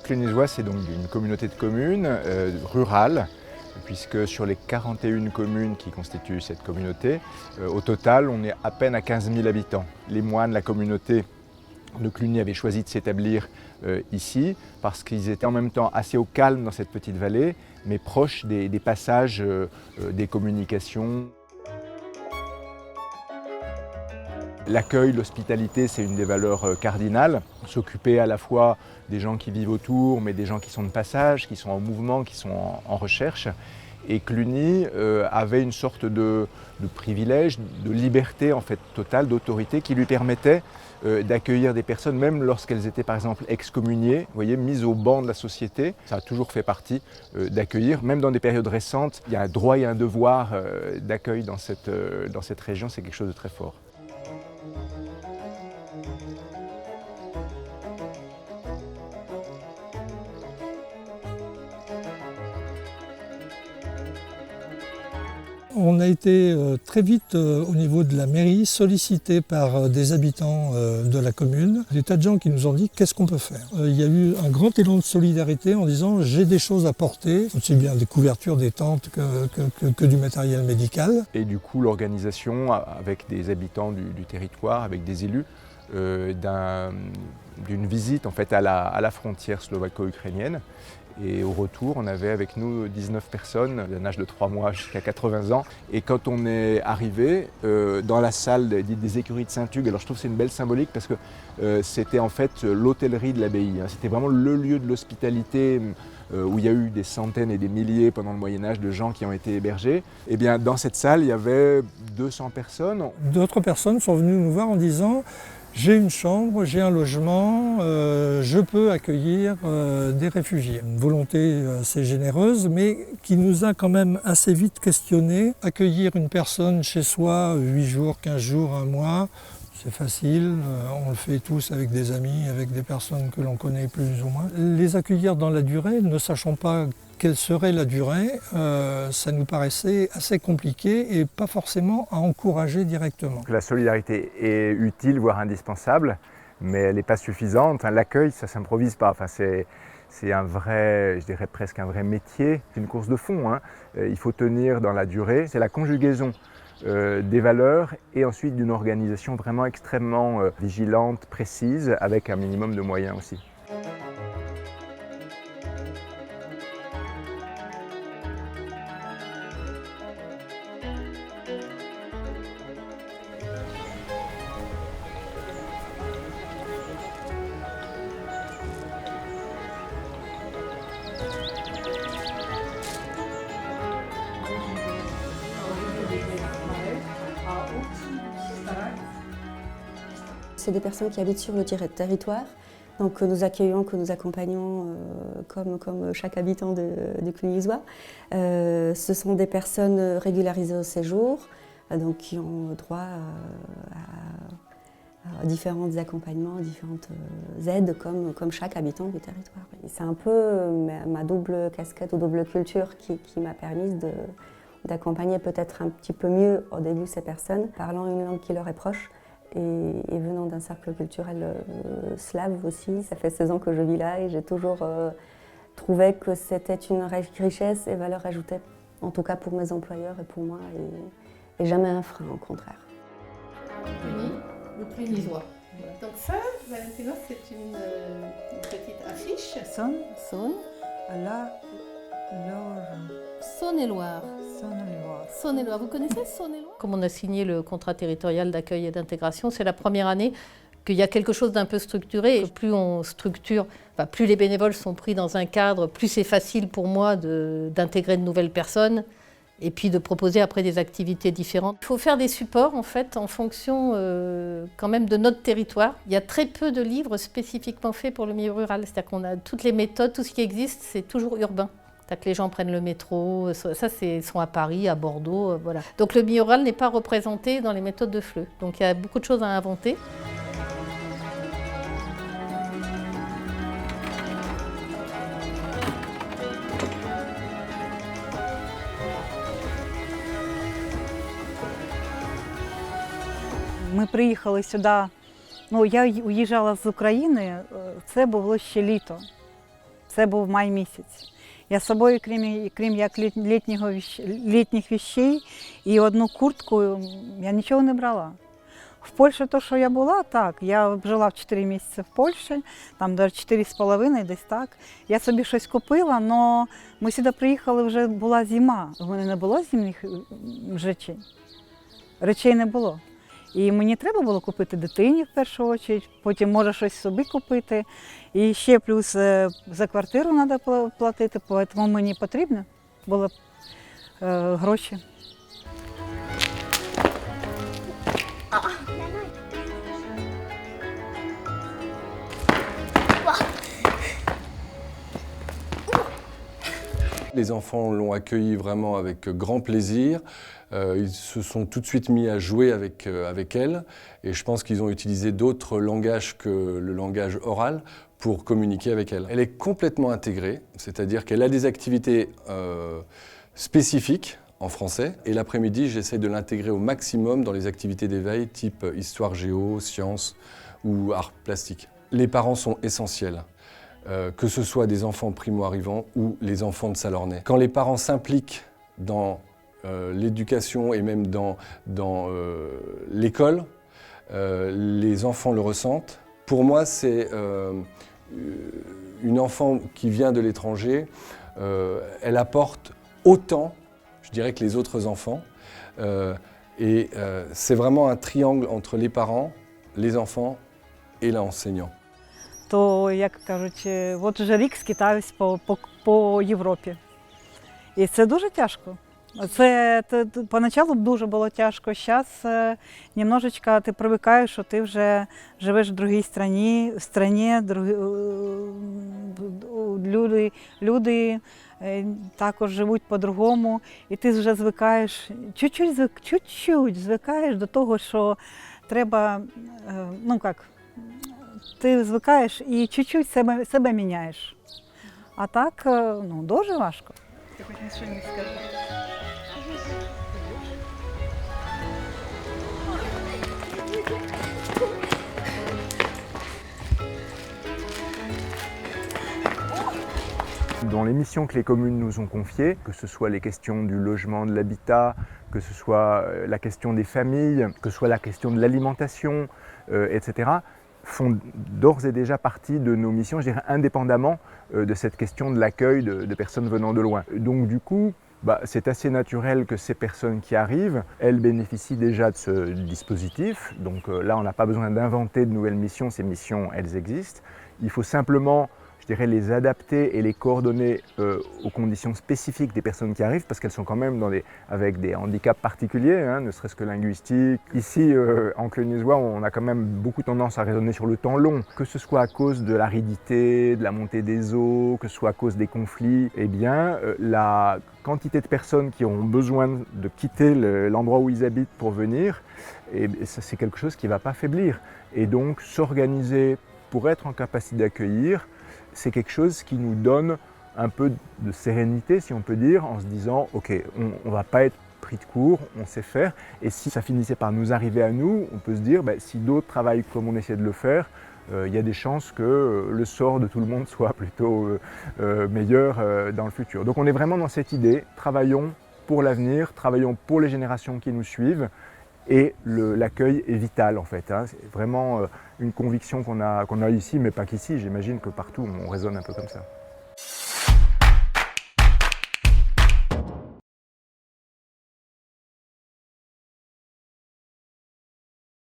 Clunisois, c'est donc une communauté de communes rurale, puisque sur les 41 communes qui constituent cette communauté, au total, on est à peine à 15 000 habitants. Les moines, la communauté de Cluny avaient choisi de s'établir ici parce qu'ils étaient en même temps assez au calme dans cette petite vallée, mais proches des passages des communications. L'accueil, l'hospitalité, c'est une des valeurs cardinales. S'occuper à la fois des gens qui vivent autour, mais des gens qui sont de passage, qui sont en mouvement, qui sont en recherche. Et Cluny avait une sorte de privilège, de liberté en fait totale, d'autorité qui lui permettait d'accueillir des personnes, même lorsqu'elles étaient par exemple excommuniées, vous voyez, mises au banc de la société. Ça a toujours fait partie d'accueillir, même dans des périodes récentes. Il y a un droit et un devoir d'accueil dans cette région, c'est quelque chose de très fort. On a été très vite au niveau de la mairie sollicité par des habitants de la commune, des tas de gens qui nous ont dit qu'est-ce qu'on peut faire. Il y a eu un grand élan de solidarité en disant j'ai des choses à porter, aussi bien des couvertures, des tentes que du matériel médical. Et du coup l'organisation avec des habitants du territoire, avec des élus, d'une visite en fait à la frontière slovaco-ukrainienne. Et au retour, on avait avec nous 19 personnes d'un âge de 3 mois jusqu'à 80 ans. Et quand on est arrivé dans la salle des écuries de Saint-Hugues, alors je trouve que c'est une belle symbolique parce que c'était en fait l'hôtellerie de l'abbaye. C'était vraiment le lieu de l'hospitalité où il y a eu des centaines et des milliers pendant le Moyen-Âge de gens qui ont été hébergés. Et bien dans cette salle, il y avait 200 personnes. D'autres personnes sont venues nous voir en disant j'ai une chambre, j'ai un logement, je peux accueillir des réfugiés. Une volonté assez généreuse, mais qui nous a quand même assez vite questionné. Accueillir une personne chez soi 8 jours, 15 jours, 1 mois, c'est facile, on le fait tous avec des amis, avec des personnes que l'on connaît plus ou moins. Les accueillir dans la durée, ne sachant pas quelle serait la durée, ça nous paraissait assez compliqué et pas forcément à encourager directement. La solidarité est utile, voire indispensable, mais elle n'est pas suffisante. L'accueil, ça ne s'improvise pas. Enfin, c'est un vrai, je dirais presque un vrai métier. C'est une course de fond. Il faut tenir dans la durée. C'est la conjugaison des valeurs et ensuite d'une organisation vraiment extrêmement vigilante, précise, avec un minimum de moyens aussi. C'est des personnes qui habitent sur le territoire, donc que nous accueillons, que nous accompagnons comme chaque habitant de Clunisois. Ce sont des personnes régularisées au séjour, donc qui ont droit à différents accompagnements, différentes aides comme chaque habitant du territoire. C'est un peu ma double casquette ou double culture qui m'a permis d'accompagner peut-être un petit peu mieux au début ces personnes, parlant une langue qui leur est proche. Et venant d'un cercle culturel slave aussi, ça fait 16 ans que je vis là et j'ai toujours trouvé que c'était une richesse et valeur ajoutée, en tout cas pour mes employeurs et pour moi, et jamais un frein, au contraire. Le Clunisois. Donc ça, Valentina, c'est une petite affiche. Saône, Là, Saône-et-Loire. Saône-et-Loire. Saône-et-Loire. Vous connaissez Saône-et-Loire? Comme on a signé le contrat territorial d'accueil et d'intégration, c'est la première année qu'il y a quelque chose d'un peu structuré. Et plus on structure, plus les bénévoles sont pris dans un cadre, plus c'est facile pour moi d'intégrer de nouvelles personnes et puis de proposer après des activités différentes. Il faut faire des supports en fait en fonction quand même de notre territoire. Il y a très peu de livres spécifiquement faits pour le milieu rural. C'est-à-dire qu'on a toutes les méthodes, tout ce qui existe, c'est toujours urbain. C'est-à-dire que les gens prennent le métro, ça sont à Paris, à Bordeaux, voilà. Donc le milieu rural n'est pas représenté dans les méthodes de FLE. Donc il y a beaucoup de choses à inventer. Ми приїхали сюди, я уїжджала з України, це було ще літо. Це був май місяць. Я з собою, крім як літніх вещей і одну куртку, я нічого не брала. В Польщі то, що я була, так, я жила в 4 місяці в Польщі, там до 4,5 десь так. Я собі щось купила, але ми сюди приїхали, вже була зима, у мене не було зимних речей не було. І мені треба було купити дитині в першу чергу, потім може щось собі купити. І ще плюс за квартиру треба платити, тому мені потрібно було гроші. Les enfants l'ont accueilli vraiment avec grand plaisir. Ils se sont tout de suite mis à jouer avec elle et je pense qu'ils ont utilisé d'autres langages que le langage oral pour communiquer avec elle. Elle est complètement intégrée, c'est-à-dire qu'elle a des activités spécifiques en français et l'après-midi, j'essaie de l'intégrer au maximum dans les activités d'éveil type histoire géo, sciences ou arts plastiques. Les parents sont essentiels. Que ce soit des enfants primo-arrivants ou les enfants de Salornay. Quand les parents s'impliquent dans l'éducation et même dans l'école, les enfants le ressentent. Pour moi, c'est une enfant qui vient de l'étranger, elle apporte autant, je dirais, que les autres enfants. Et c'est vraiment un triangle entre les parents, les enfants et l'enseignant. То, як кажуть, от вже рік скитаюсь по Європі. І це дуже тяжко. Поначалу дуже було тяжко, зараз немножечко ти привикаєш, що ти вже живеш в другій країні, люди також живуть по-другому, і ти вже звикаєш, чуть-чуть звикаєш до того, що треба, ти звикаєш і чуть-чуть себе міняєш. А так, дуже важко. Ти хоч нічого не скажеш. Dans les missions que les communes nous ont confiées, que ce soit les questions du logement, de l'habitat, que ce soit la question des familles, que ce soit la question de l'alimentation, etc., font d'ores et déjà partie de nos missions, je dirais indépendamment de cette question de l'accueil de personnes venant de loin. Donc du coup, c'est assez naturel que ces personnes qui arrivent, elles bénéficient déjà de ce dispositif. Donc là, on n'a pas besoin d'inventer de nouvelles missions, ces missions, elles existent. Il faut simplement, je dirais, les adapter et les coordonner aux conditions spécifiques des personnes qui arrivent, parce qu'elles sont quand même avec des handicaps particuliers, ne serait-ce que linguistiques. Ici, en Clunisois, on a quand même beaucoup tendance à raisonner sur le temps long, que ce soit à cause de l'aridité, de la montée des eaux, que ce soit à cause des conflits. Eh bien, la quantité de personnes qui auront besoin de quitter l'endroit où ils habitent pour venir, c'est quelque chose qui ne va pas faiblir. Et donc, s'organiser pour être en capacité d'accueillir, c'est quelque chose qui nous donne un peu de sérénité, si on peut dire, en se disant « ok, on ne va pas être pris de court, on sait faire ». Et si ça finissait par nous arriver à nous, on peut se dire si d'autres travaillent comme on essaie de le faire, il y a des chances que le sort de tout le monde soit plutôt meilleur dans le futur. Donc on est vraiment dans cette idée, travaillons pour l'avenir, travaillons pour les générations qui nous suivent. Et l'accueil est vital en fait. C'est vraiment une conviction qu'on a ici, mais pas qu'ici, j'imagine que partout on raisonne un peu comme ça.